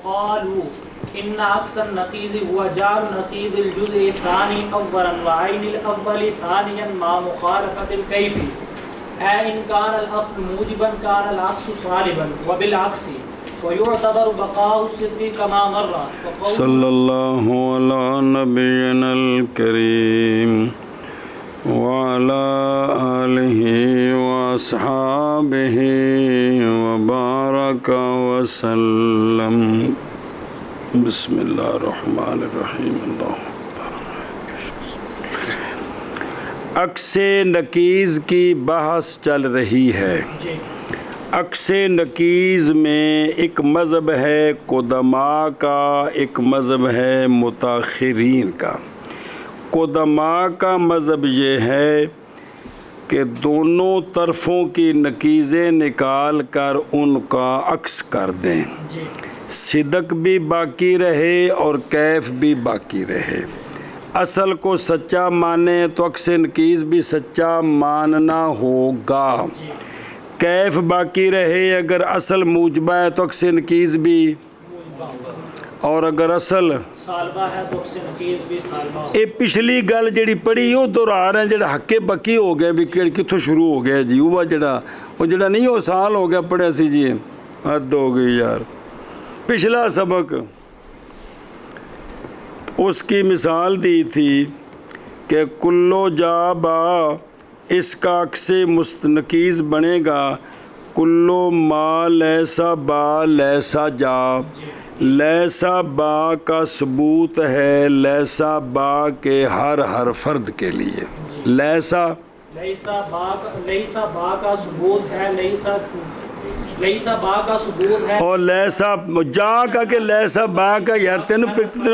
قالوا إن عكس النقيض هو جعل نقيض الجزء الثاني أولا وعين الأول ثانيا مع مخالفة الكيف إن كان الأصل موجبا كان العكس صالبا وبالعكس ويعتبر بقاء الصدق كما مر. صلی اللہ علی نبینا الکریم وعلى آلہ واصحابہ وبارک وسلم. بسم اللہ الرحمن الرحیم. عکس نقیض کی بحث چل رہی ہے. عکس نقیض میں ایک مذہب ہے قدماء کا، ایک مذہب ہے متاخرین کا. قدماء کا مذہب یہ ہے کہ دونوں طرفوں کی نقیضیں نکال کر ان کا عکس کر دیں، صدق بھی باقی رہے اور کیف بھی باقی رہے. اصل کو سچا مانے تو عکس نقیض بھی سچا ماننا ہوگا. کیف باقی رہے، اگر اصل موجبہ ہے تو عکس نقیض بھی، اور اگر اصل سالبہ ہے تو عکس نقیض بھی سالبہ. یہ پچھلی گل جڑی پڑھی وہ دہرا رہے ہیں، جڑا حقے بکی ہو گیا بھی کتوں شروع ہو گیا جی. وہ جڑا نہیں وہ سال ہو گیا پڑھیا سی جی، حد ہو گئی یار. پچھلا سبق اس کی مثال دی تھی کہ کلو جا با، اس کا عکس مستنقیز بنے گا کلو ما لیسا با لیسا جا. لیسا با کا ثبوت ہے لیسا با کے ہر فرد کے لیے. لیسا با کا ثبوت ہے، لیسا با کا ثبوت ہے، اور لیسا جا کا کہ لیسا با کا. یار تینوں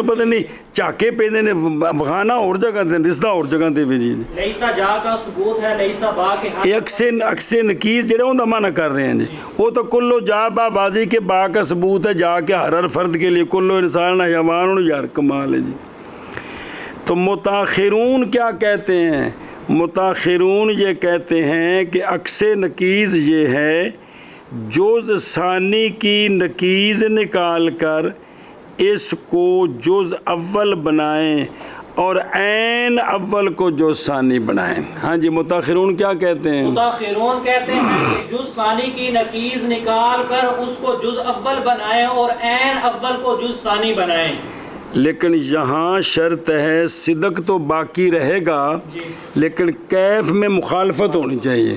پتہ نہیں چاکے پہ نے بخانا اور جگہ دے رشتہ اور جگہ دے بھی جی. لیسا جا کا ثبوت ہے لیسا با کے عکس نقیض جڑے ان کا معنی کر رہے ہیں جی. وہ تو کلو جا با بازی کے با کا ثبوت ہے، جا کے ہر فرد کے لیے کلو انسان حیوان. یار کمال ہے جی. تو متاخرون کیا کہتے ہیں؟ متاخرون یہ کہتے ہیں کہ عکس نقیض یہ ہے جز ثانی کی نقیض نکال کر اس کو جز اول بنائیں اور عین اول کو جز ثانی بنائیں. ہاں جی، متاخرون کیا کہتے ہیں؟ متاخرون کہتے ہیں کہ جز ثانی کی نقیض نکال کر اس کو جز اول بنائیں اور عین اول کو جز ثانی بنائیں. لیکن یہاں شرط ہے صدق تو باقی رہے گا لیکن کیف میں مخالفت ہونی چاہیے،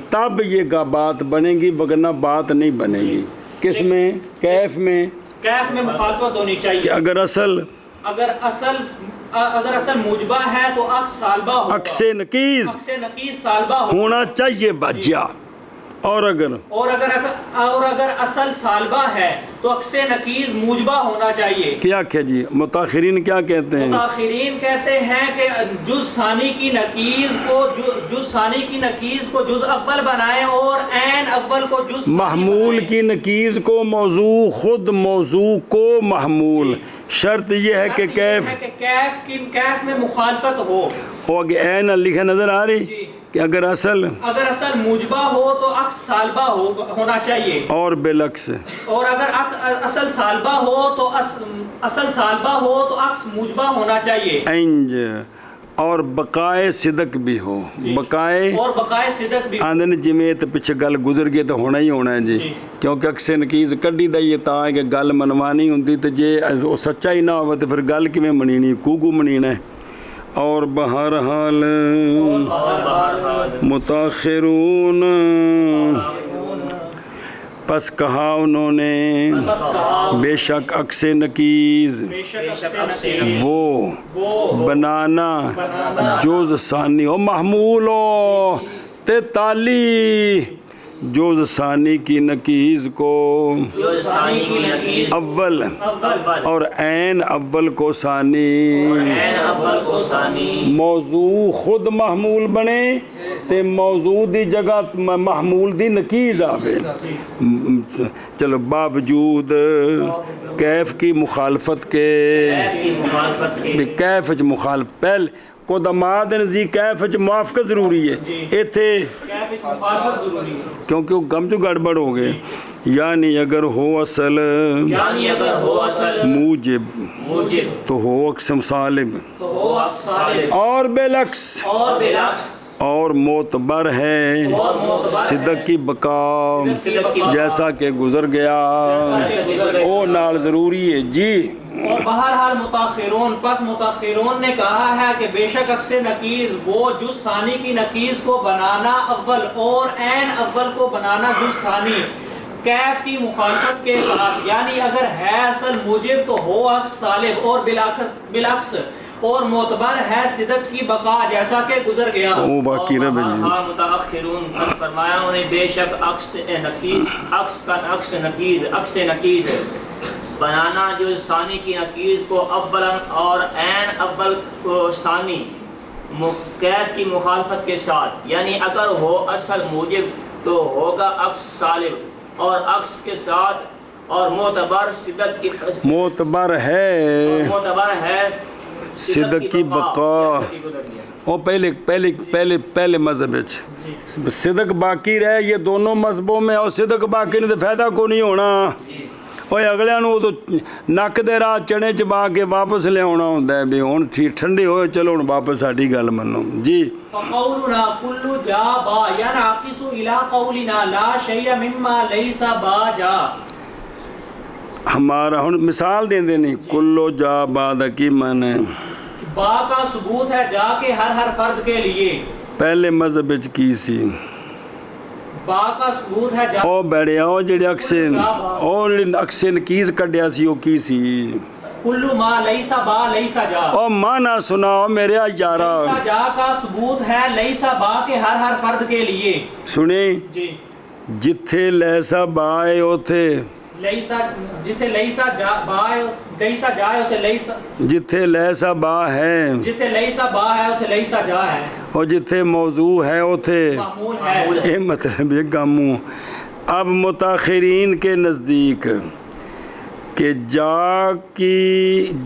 تب یہ بات بنے گی، وگرنہ بات نہیں بنے گی. کس میں؟ کیف میں. کیف میں مخالفت ہونی چاہیے کہ اگر اصل موجبہ ہے تو عکس سالبہ ہوگا، عکس نقیض سالبہ ہونا چاہیے بچہ. اور اگر اصل سالبہ ہے تو عکس نقیض موجبہ ہونا چاہیے. کیا کہ جی متاخرین کیا کہتے ہیں؟ متاخرین کہتے ہیں کہ جز ثانی کی نقیض کو جز اول بنائیں اور عین اول کو جز محمول کی نقیض کو موضوع، خود موضوع کو محمول. شرط یہ ہے کہ کیف میں مخالفت ہو. اور عین لکھا نظر آ رہی کہ اگر اصل موجبہ ہو تو عکس سالبہ ہونا چاہیے، اور بالعکس. اور اگر اصل سالبہ ہو تو عکس موجبہ ہونا چاہیے. انج اور بقائے صدق بھی ہو. بقائے صدق بھی آندن جی میں تو پیچھے گل گزر گئی تو ہونا ہی ہونا ہے جی. کیونکہ عکس نقیض کڈی دا یہ تا ہے کہ گل منوانی ہوندی تو جے سچا ہی نہ ہو تو پھر گل کیویں منینی، کوگو منینا ہے. اور بہرحال متاخرون پس کہا انہوں نے بے شک عکس نقیض وہ بنانا جز ثانی و محمول و تالی جز ثانی کی نقیض کو اول اور عین اول کو ثانی. موضوع خود محمول بنے تے موضوع دی جگہ محمول دی نکیز آوے. چلو باوجود کیف کی مخالفت کے کیف وچ مخالف پہل قدماء دے نزدیک کیف وچ موافقت ضروری ہے ایتھے کیونکہ وہ گم جو گڑبڑ ہو گئے. یعنی اگر ہو اصل موجب تو ہو اقسم سالم اور بالعکس اور معتبر ہے صدق کی بقا جیسا کہ گزر گیا او نال ضروری ہے. جی اور بہرحال متاخرون نے کہا ہے کہ بے شک عکس نکیز وہ جز ثانی کی نکیز کو بنانا اول اور عین اول کو بنانا جز ثانی کیف کی مخالفت کے ساتھ. یعنی اگر ہے اصل موجب تو ہو عکس سالب اور بالعکس اور معتبر ہے صدق کی بقا جیسا کہ گزر گیا. وہ باقی رہ متاخرون فرمایا انہیں بے شک عکس نکیز بنانا جو ثانی کی نکیز کو اولا اور عین اول کو ثانی کیف کی مخالفت کے ساتھ. یعنی اگر ہو اصل موجب تو ہوگا عکس سالب اور عکس کے ساتھ اور معتبر صدق کی معتبر ہے صدق کی بقا. وہ پہلے مذہب صدق باقی رہے یہ دونوں مذہبوں میں اور صدق باقی نہیں تو فائدہ کو نہیں ہونا. وہ اگلے نو تو نک دے راہ چنے چبا کے واپس لے آنا ہوتا ہے بھی ہوں ٹھنڈے ہوئے چلو ہوں واپس ساڈی گل منو. جی فقولنا کل جا با ینعکس الی قولنا لا شیء مما لیس با جا. ہمارا ہن مثال دیں دے نہیں کلو جا بعد کی معنی با کا ثبوت ہے جا کے ہر فرد کے لیے. پہلے مذہب وچ کی سی با کا ثبوت ہے جا او بیڑیا او جڑے اکسے نکیز کڈیا سی او کی سی کلو ما لیسا با لیسا جا. او مانا سناؤ میرے یارا لیسا جا کا ثبوت ہے لیسا با کے ہر فرد کے لیے. سنیں جی جتھے لیسا با ہے اوتھے لیسا جتھے لیسا جا با ہے لیسا جا ہے اوتھے لیسا جتھے لیسا با ہے جتھے لیسا با ہے اوتھے لیسا جا ہے اور جتھے موضوع ہے اوتھے معمول ہے. یہ مطلب یہ گاموں. اب متاخرین کے نزدیک کہ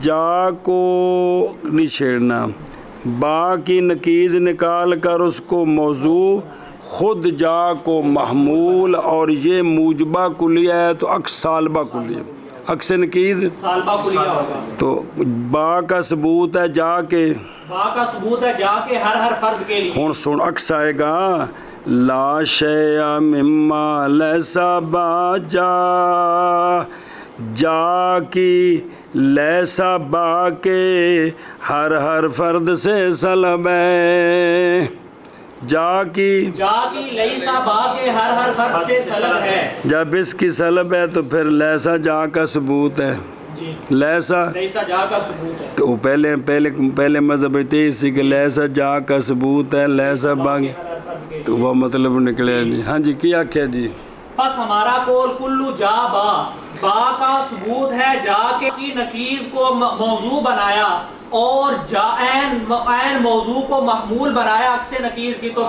جا کو نہیں چھیڑنا با کی نکیز نکال کر اس کو موضوع خود جا کو محمول اور یہ موجبہ کلیہ ہے تو عکس سالبہ کلیہ عکس نکیز سالبہ کلیہ ہوگا. تو با کا ثبوت ہے جا کے با کا ثبوت ہے جا کے ہر فرد کے لیے. ہوں سن عکس آئے گا لا شیء مما لیسا با جا کی لیسا با کے ہر فرد سے سلب ہے. جا کی لیسا با کے ہر فرد سے سلب ہے. جب اس کی سلب ہے تو پھر لیسا جا کا ثبوت ہے. لیسا جا کا ثبوت ہے تو پہلے مذہب اسی کہ لیسا جا کا ثبوت ہے لیسا با تو وہ مطلب نکلے. جی ہاں جی کیا کیا جی بس ہمارا قول کلو جا با کا ثبوت ہے جا کے کی نکیز کو موضوع بنایا اور عین موضوع کو محمول بنایا عکس نکیز کی تو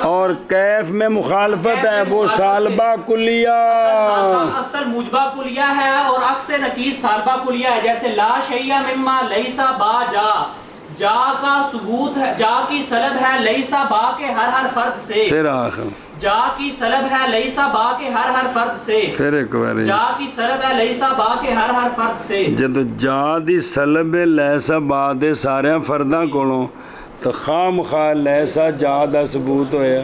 اور کیف میں مخالفت ہے وہ سالبہ کلیہ اصل موجبہ کلیہ ہے اور عکس نکیز سالبہ کلیہ ہے. جیسے لا شیء مما لیسا با جا کا ثبوت ہے جا کی سلب ہے لیسا با کے ہر فرد سے. پھر آخر جا کی سلب ہے لیسا با کے ہر فرد سے. پھر ایک بار جا کی سلب ہے لیسا با کے ہر فرد سے. جب جا دی سلب لیسا با دے سارے فرداں کولوں تو خام خواہ لیسا جا دا ثبوت ہویا.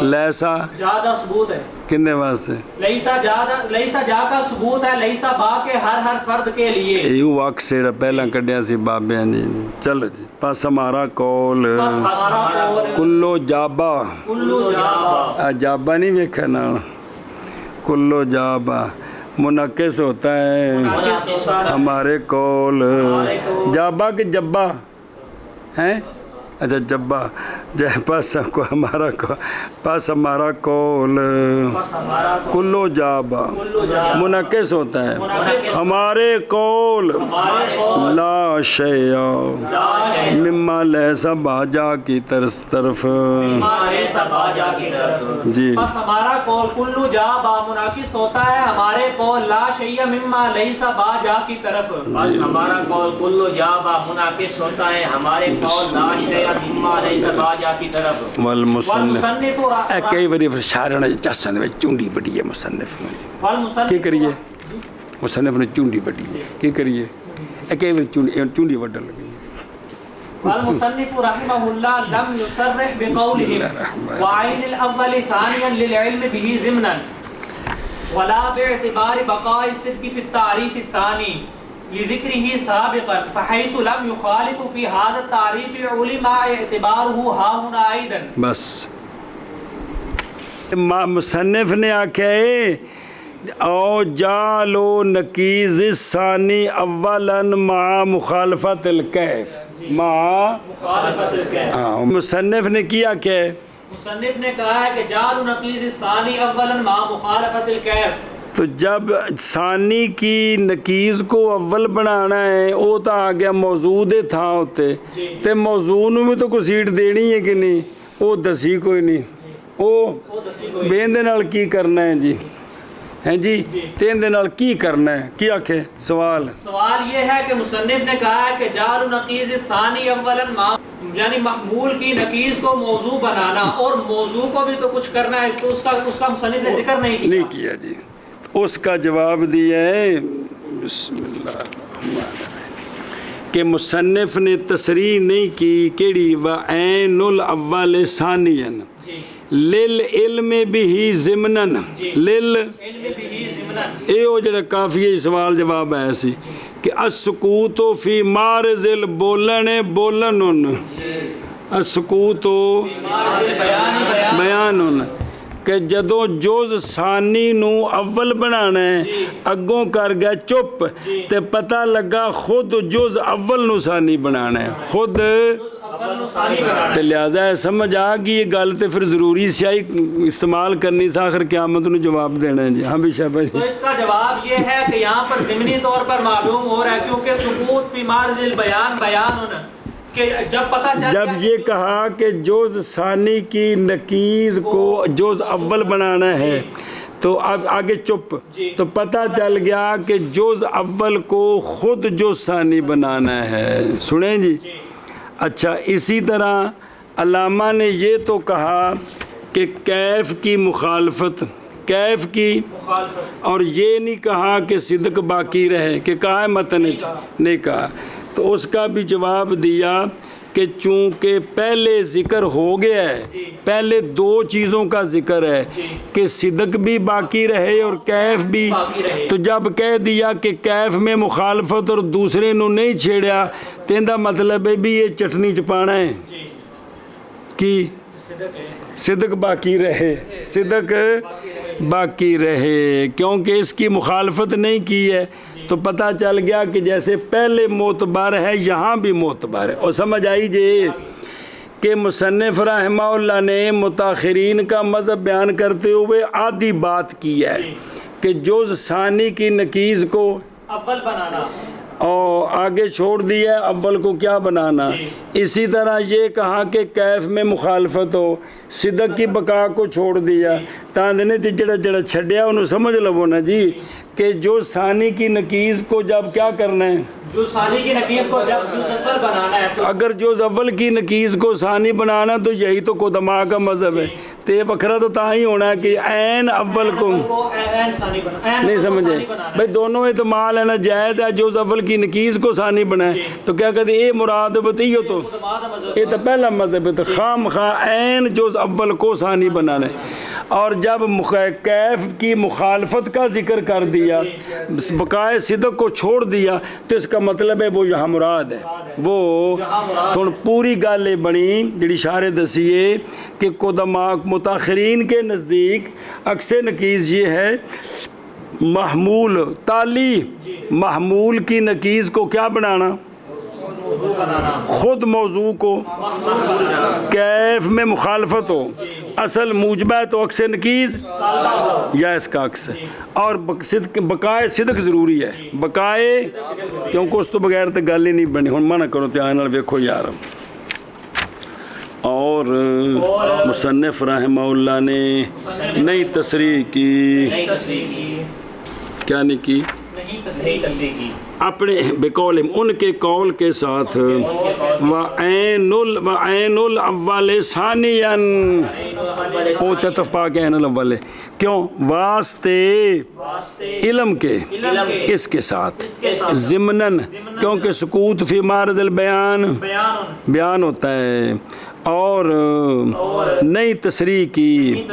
لیسا جا دا ثبوت ہے کنے واسطے لیسا جا کا ثبوت ہے لیسا با کے ہر فرد کے لیے. یہ وقت سے پہلا کڈیا سی بابیاں جی. چلو جی پس ہمارا قول کلو جابا جابا نہیں ویکھا نا کلو جابا منعکس ہوتا ہے ہمارے قول جابا کہ جبا ہیں اچھا جبا جہ پس کو ہمارا پس ہمارا قول کلو جابا منعکس ہوتا ہے ہمارے قول لا شیء مما لیسا باجا کی طرف جی بس ہمارا قول کلو جا با منعکس ہوتا ہے ہمارے قول لا شیء مما لیسا با جا کی طرف بس ہمارا قول کلو جا با منعکس ہوتا ہے ہمارے قول لا شیء مما لیسا با جا کی طرف والمصنف کئی باری شاعر نے چسن میں چونڈی بڑی ہے مصنف نے کی کریے مصنف نے چونڈی بڑی ہے کی کریے کئی باری چونڈی وڈ لگی والمصنف رحمہ اللہ لم يصرح بقولهم وعين الاول ثانيا للعلم به ضمنا ولا باعتبار بقاء الصدق في التعريف الثاني لذكره سابقا فحيث لم يخالف في هذا التعريف علم اعتباره ها هنا ايضا بس مصنف نے آکھا ہے او جالو نکیز ثانی اولا مع مخالفت الکیف مع مخالفت الکیف مصنف نے کیا کہ مصنف نے کہا ہے کہ جالو نکیز ثانی اولا مع مخالفت الکیف تو جب ثانی کی نکیز کو اول بنانا ہے وہ تو آ گیا موضوع دے تھا ہوتے تے موضوع میں تو کوئی سیٹ دینی ہے کہ نہیں وہ دسی کوئی نہیں وہ بین دے نال کی کرنا ہے جی ہیں جی تین دے نال کی کرنا ہے کیا کہ سوال یہ ہے کہ مصنف نے کہا ہے کہ جعل نقیض ثانی اولا یعنی محمول کی نقیض کو موضوع بنانا اور موضوع کو بھی تو کچھ کرنا ہے تو اس کا مصنف نے ذکر نہیں کیا جی اس کا جواب دیا ہے بسم اللہ الرحمن الرحیم کہ مصنف نے تصریح نہیں کی کیڑی وعین الاول ثانیا للعلم به ضمنا اے او جڑا کافی سوال جواب ہے سی کہ السکوت فی مارز البولن بولن السکوت بیان کہ جدوں جوز ثانی نو اول بنانا ہے اگوں کر گیا چپ تے پتہ لگا خود جوز اول نو ثانی بنانا ہے خود تے لہذا سمجھ آ گئی یہ گل تے پھر ضروری سیاہی استعمال کرنی سے آخر قیامت نو جواب دینا ہے جی ہاں بھی شاباش تو اس کا جواب یہ ہے کہ یہاں پر ضمنی طور پر معلوم ہو رہا ہے کیونکہ ثبوت فی مارج البیان بیان کہ جب پتہ چل جب یہ کہا کہ جوز ثانی کی نکیز کو جوز اول بنانا ہے تو اب آگے چپ تو پتہ چل گیا کہ جوز اول کو خود جوز ثانی بنانا ہے سنیں جی اچھا اسی طرح علامہ نے یہ تو کہا کہ کیف کی مخالفت کیف کی اور یہ نہیں کہا کہ صدق باقی رہے کہ کہا ہے متن نہیں کہا تو اس کا بھی جواب دیا کہ چونکہ پہلے ذکر ہو گیا ہے پہلے دو چیزوں کا ذکر ہے کہ صدق بھی باقی رہے اور کیف بھی تو جب کہہ دیا کہ کیف میں مخالفت اور دوسرے نو نہیں چھیڑیا تیندہ مطلب ہے بھی یہ چٹنی چپانا ہے کہ صدق باقی رہے صدق باقی رہے کیونکہ اس کی مخالفت نہیں کی ہے تو پتہ چل گیا کہ جیسے پہلے معتبر ہے یہاں بھی معتبر ہے اور سمجھ آئی جی کہ مصنف رحمہ اللہ نے متاخرین کا مذہب بیان کرتے ہوئے آدھی بات کی ہے کہ جوز ثانی کی نکیز کو اول بنانا اور آگے چھوڑ دیا اول کو کیا بنانا اسی طرح یہ کہا کہ کیف میں مخالفت ہو صدق کی بقا کو چھوڑ دیا تاندنے تے جڑا جڑا چھڑیا انہوں سمجھ لو نا جی کہ جو ثانی کی نکیز کو جب کیا کرنا ہے جو ثانی کی نکیز کو جب جو اول بنانا ہے تو اگر جو اول کی نکیز کو ثانی بنانا تو یہی تو قدماء کا مذہب ہے تو یہ بکرا تو تاہی ہونا ہے کہ عین اول کو نہیں سمجھے بھئی دونوں احتمال ہے نا جائز ہے جو اول کی نکیز کو ثانی بنائے تو کیا کہتے اے مراد بتائیو تو یہ تو پہلا مذہب ہے تو خام خواہ عین جو اول کو ثانی بنانے اور جب کیف کی مخالفت کا ذکر کر دیا بقائے صدق کو چھوڑ دیا تو اس کا مطلب ہے وہ یہاں مراد ہے وہ تو پوری گالیں بنی جڑی شارح دسیے کہ قدماء متاخرین کے نزدیک عکس نکیز یہ ہے محمول تالی محمول کی نکیز کو کیا بنانا خود موضوع کو کیف میں مخالفت ہو، اصل موجبہ ہے تو عکس نکیز یا اس کا عکس ہے، اور بقائے صدق ضروری ہے، بقائے، کیونکہ اس تو بغیر تو گل ہی نہیں بنی۔ ہن منع کرو دھیان نال ویکھو یار۔ اور مصنف رحمہ اللہ نے نئی تصریح کی، کیا نہیں کی؟ اپنے بقول ان کے قول کے ساتھ وعین الاول ثانیاً، پہنچا تفپا کے عین الاول، کیوں؟ واسطے علم کے اس کے ساتھ، ضمناً، کیونکہ سکوت فی مارد البیان بیان ہوتا ہے، اور نئی تصریح کی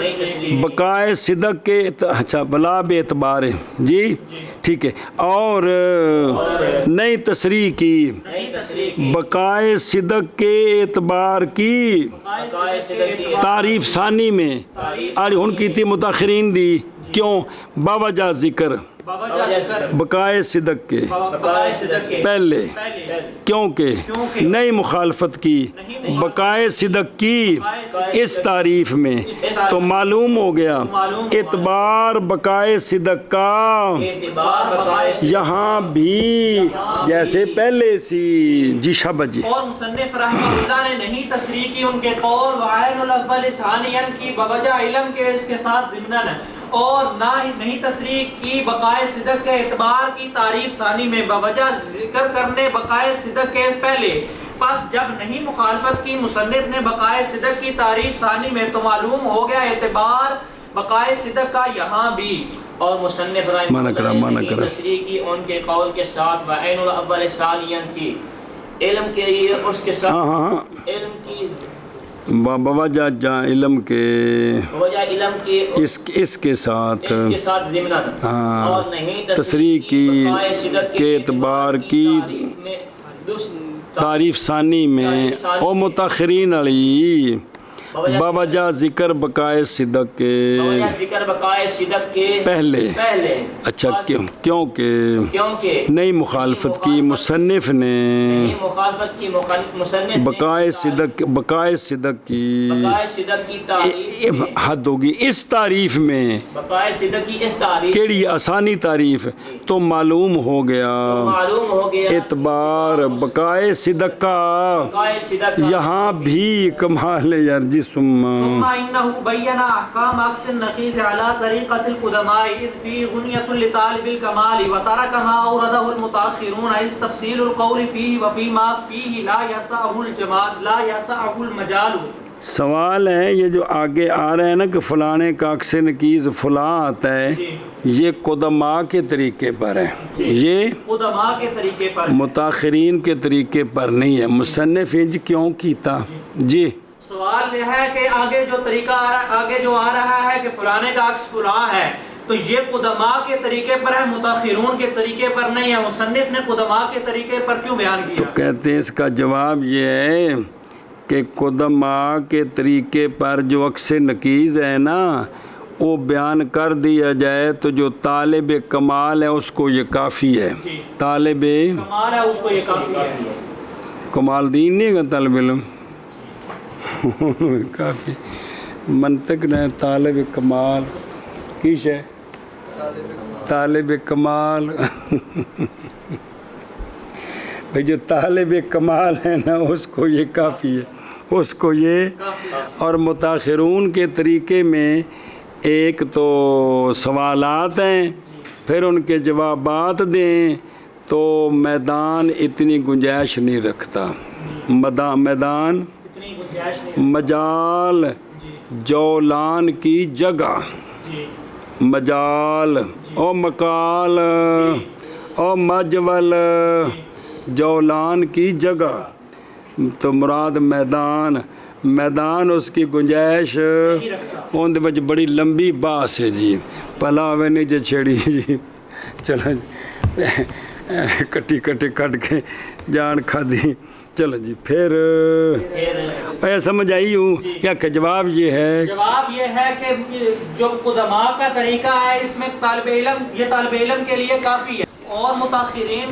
بقائے صدق کے، اچھا بلا بے اعتبار، جی ٹھیک ہے، اور نئی تصریح کی بقائے صدق کے اعتبار کی تعریف ثانی میں آج ہن کی تھی متاخرین دی، کیوں؟ باوجہ ذکر بقائے صدق کے پہلے، کیونکہ نئی مخالفت کی بقائے صدق کی اس تعریف میں، تو معلوم ہو گیا اعتبار بقائے صدق کا یہاں بھی جیسے پہلے سی، جی شاباش جی۔ اور مصنف رحمہ اللہ نے نہیں تصریح کی ان کے قول وعین الاول ثانیاً کی بوجہ علم کے اس کے ساتھ ضمناً، اور نہ ہی نہیں تصریح کی بقائے صدق کے اعتبار کی تعریف ثانی میں بوجہ ذکر کرنے بقائے صدق کے پہلے۔ پس جب نہیں مخالفت کی مصنف نے بقائے صدق کی تعریف ثانی میں، تو معلوم ہو گیا اعتبار بقائے صدق کا یہاں بھی۔ اور مصنف رحمہ اللہ نے تصریح کی ان کے قول کے ساتھ وعین الاول ثانیاً کی، علم کے لیے اس کے ساتھ علم کی بوجہ علم کے علم کی اس کے ساتھ ضمناً، اور نہیں تصریح کی کے اعتبار کی تعریف ثانی میں، او متاخرین علی بوجہ ذکر بقائے صدق کے پہلے۔ اچھا، کیونکہ نئی مخالفت کی مصنف نے بقائے صدق کی حد ہوگی اس تعریف میں، کیڑی آسانی تعریف، تو معلوم ہو گیا اعتبار بقائے صدق کا یہاں بھی کمال ہے یار جی۔ ثم انه بین احکام عکس النقیض علی طریقۃ القدماء اذ فی غنیۃ لطالب الکمال وترک ما اورده المتاخرون اذ تفصیل القول فیہ وفی ما فیہ لا یسعہ المجال۔ سوال ہے یہ جو آگے آ رہا ہے نا کہ فلانے کا عکس نقیض فلاں آتا ہے، یہ قدماء کے طریقے پر ہے، یہ قدماء کے طریقے پر، متاخرین کے طریقے پر نہیں ہے۔ مصنف انج کیوں کیتا؟ جی سوال یہ ہے کہ آگے جو طریقہ آگے جو آ رہا ہے کہ فلانے کا عکس فلاں ہے، تو یہ قدماء کے طریقے پر ہے، متاخرون کے طریقے پر نہیں ہے۔ مصنف نے قدماء کے طریقے پر کیوں بیان کیا؟ تو کہتے ہیں اس کا جواب یہ ہے کہ قدماء کے طریقے پر جو عکس نقیض ہے نا، وہ بیان کر دیا جائے تو جو طالب کمال ہے اس کو یہ کافی ہے۔ طالب کمال ہے اس کو یہ کافی ہے۔ کمال دین نہیں ہے طالب علم، کافی منطق نے طالب کمال کیش ہے، طالب کمال بھئی جو طالب کمال ہے نا اس کو یہ کافی ہے، اس کو یہ۔ اور متاخرون کے طریقے میں ایک تو سوالات ہیں، پھر ان کے جوابات دیں، تو میدان اتنی گنجائش نہیں رکھتا۔ میدان مجال جولان کی جگہ، مجال او مقال او مجول جولان کی جگہ، تو مراد میدان اس کی گنجائش ان دے وچ بڑی لمبی باس ہے جی، پلا ہوئے نہیں جے چھڑی جی، چلو کٹی کٹ کے جان کھا دی، چلو جی۔ پھر سمجھ آئی ہوں کیا کہ جواب یہ ہے کہ جو قدماء کا طریقہ ہے اس میں طالب علم کے لیے کافی ہے۔ اور متاخرین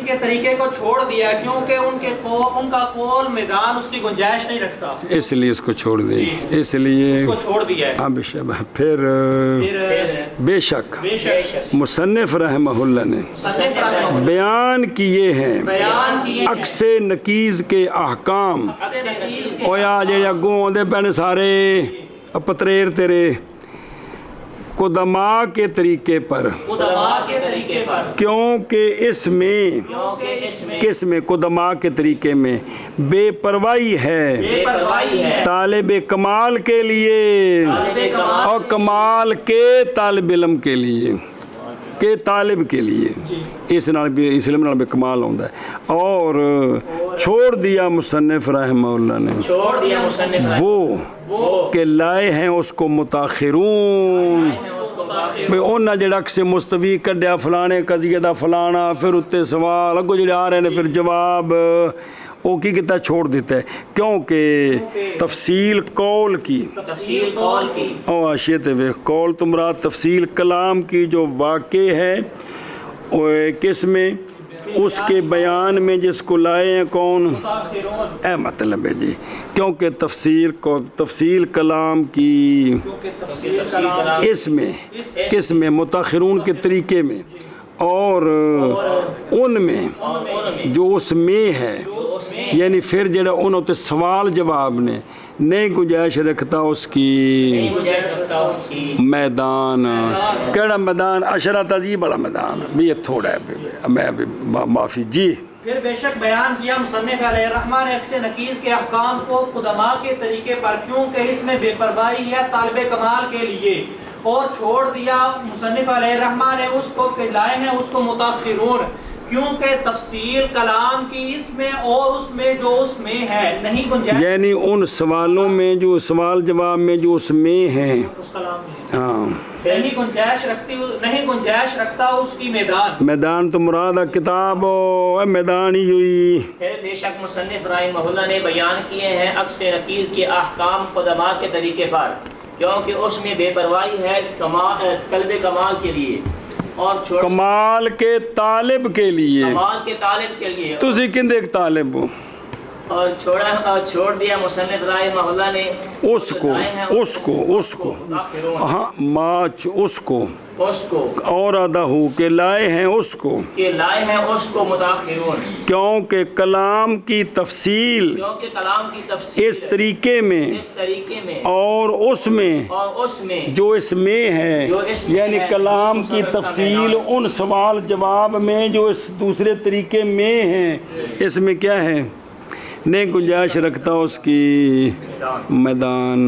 کے طریقے کو چھوڑ دیا کیونکہ ان کا قول میدان اس کی گنجائش نہیں رکھتا، اس لیے اس کو چھوڑ دیں، اس لیے اس کو چھوڑ دیا ہے۔ ہاں پھر بے شک مصنف رحمہ اللہ نے بیان کیے ہیں عکس نقیض کے احکام، اویا جڑے اگوں آدھے پہنے سارے پتریر تیرے قدماء کے طریقے پر، کیونکہ اس میں قدماء کے طریقے میں بے پرواہی ہے طالب کمال کے لیے اور کمال کے طالب علم کے لیے، کے طالب کے لیے، اس علم نال بے کمال ہوتا ہے۔ اور چھوڑ دیا مصنف رحمہ اللہ نے وہ کہ لائے ہیں اس کو متاخرون، انہاں جڑا عکس مستوی کڈیا فلانے قضیے دا فلانا، پھر اتنے سوال اگو جڑے آ رہے ہیں پھر جواب وہ کی کتا چھوڑ دیتا ہے، کیونکہ تفصیل قول کی او آشیت ہے قول تمرا تفصیل کلام کی جو واقع ہے کس میں، اس کے بیان میں جس کو لائے ہیں کون، اے مطلب ہے جی، کیونکہ تفصیل کلام کی اس میں کس میں متاخرون کے طریقے میں اور ان میں جو اس میں ہے، یعنی پھر جڑا انہوں تے سوال جواب نے نہیں گنجائش رکھتا اس کی میدان، کیڑا میدان، اشرا تہذیب والا میدان بھی یہ تھوڑا ہے، میں معافی جی۔ پھر بے شک بیان کیا مصنف علیہ الرحمٰن نے عکس نقیض کے احکام کو قدماء کے طریقے پر، کیونکہ اس میں بے پرواہی ہے طالب کمال کے لیے، اور چھوڑ دیا مصنف علیہ الرحمٰن نے اس کو کہ لائے ہیں اس کو متاخرون، کیونکہ تفصیل کلام کی اس میں اور اس میں جو اس میں ہے نہیں گنجائش، یعنی ان سوالوں میں جو سوال جواب میں جو اس میں ہیں اس کلام میں ہاں نہیں گنجائش رکھتا اس کی میدان تو مراد کتاب میدان ہی ہوئی۔ پھر بے شک مصنف رحمہ اللہ نے بیان کیے ہیں عکس نقیض کے احکام قدماء کے طریقے پر، کیونکہ اس میں بے پرواہی ہے طلب کمال کے لیے اور کمال کے طالب کے لیے، کمال کے طالب کے لیے تسی کندے ایک طالب ہو، اور چھوڑ دیا مصنف رحمہ اللہ نے اس کو ہاں ماچ اس کو اور آدھا ہو کہ لائے ہیں اس کو متاخرون، کیونکہ کلام کی تفصیل اس طریقے میں اور اس میں جو اس میں ہے، یعنی کلام کی تفصیل ان سوال جواب میں جو اس دوسرے طریقے میں ہیں، اس میں کیا ہے نہیں گنجائش رکھتا اس کی میدان۔